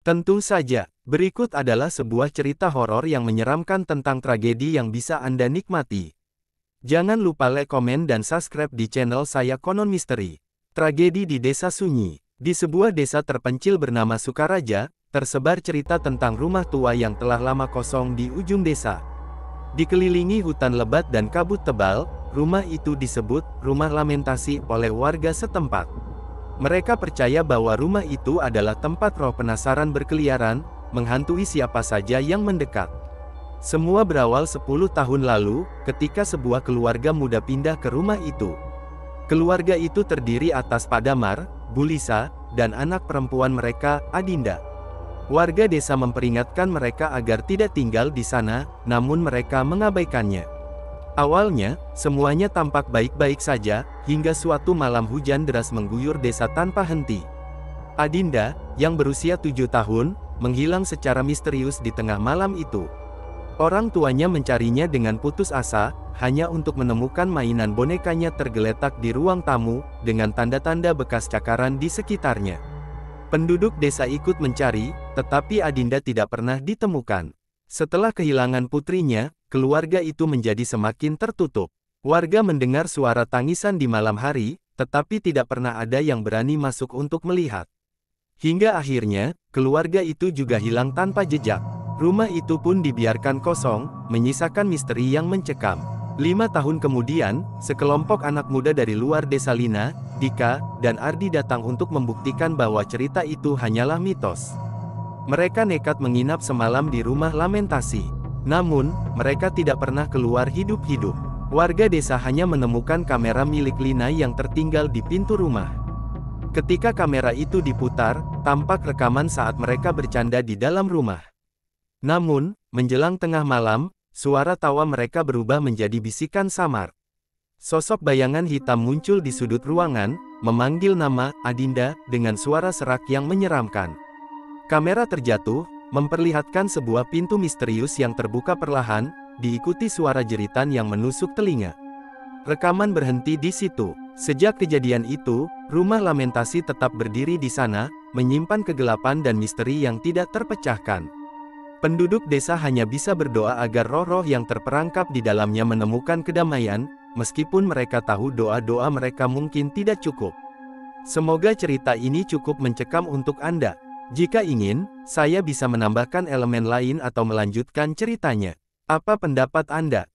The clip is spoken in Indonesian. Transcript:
Tentu saja, berikut adalah sebuah cerita horor yang menyeramkan tentang tragedi yang bisa Anda nikmati. Jangan lupa like, komen, dan subscribe di channel saya Konon Misteri. Tragedi di Desa Sunyi. Di sebuah desa terpencil bernama Sukaraja, tersebar cerita tentang rumah tua yang telah lama kosong di ujung desa. Dikelilingi hutan lebat dan kabut tebal, rumah itu disebut rumah lamentasi oleh warga setempat. Mereka percaya bahwa rumah itu adalah tempat roh penasaran berkeliaran, menghantui siapa saja yang mendekat. Semua berawal 10 tahun lalu, ketika sebuah keluarga muda pindah ke rumah itu. Keluarga itu terdiri atas Pak Damar, Bu Lisa, dan anak perempuan mereka, Adinda. Warga desa memperingatkan mereka agar tidak tinggal di sana, namun mereka mengabaikannya. Awalnya, semuanya tampak baik-baik saja, hingga suatu malam hujan deras mengguyur desa tanpa henti. Adinda, yang berusia 7 tahun, menghilang secara misterius di tengah malam itu. Orang tuanya mencarinya dengan putus asa, hanya untuk menemukan mainan bonekanya tergeletak di ruang tamu, dengan tanda-tanda bekas cakaran di sekitarnya. Penduduk desa ikut mencari, tetapi Adinda tidak pernah ditemukan. Setelah kehilangan putrinya, keluarga itu menjadi semakin tertutup. Warga mendengar suara tangisan di malam hari, tetapi tidak pernah ada yang berani masuk untuk melihat. Hingga akhirnya, keluarga itu juga hilang tanpa jejak. Rumah itu pun dibiarkan kosong, menyisakan misteri yang mencekam. 5 tahun kemudian, sekelompok anak muda dari luar desa Lina, Dika, dan Ardi datang untuk membuktikan bahwa cerita itu hanyalah mitos. Mereka nekat menginap semalam di rumah lamentasi. Namun, mereka tidak pernah keluar hidup-hidup. Warga desa hanya menemukan kamera milik Lina yang tertinggal di pintu rumah. Ketika kamera itu diputar, tampak rekaman saat mereka bercanda di dalam rumah. Namun, menjelang tengah malam, suara tawa mereka berubah menjadi bisikan samar. Sosok bayangan hitam muncul di sudut ruangan, memanggil nama Adinda dengan suara serak yang menyeramkan. Kamera terjatuh, memperlihatkan sebuah pintu misterius yang terbuka perlahan, diikuti suara jeritan yang menusuk telinga. Rekaman berhenti di situ. Sejak kejadian itu, rumah lamentasi tetap berdiri di sana, menyimpan kegelapan dan misteri yang tidak terpecahkan. Penduduk desa hanya bisa berdoa agar roh-roh yang terperangkap di dalamnya menemukan kedamaian, meskipun mereka tahu doa-doa mereka mungkin tidak cukup. Semoga cerita ini cukup mencekam untuk Anda. Jika ingin, saya bisa menambahkan elemen lain atau melanjutkan ceritanya. Apa pendapat Anda?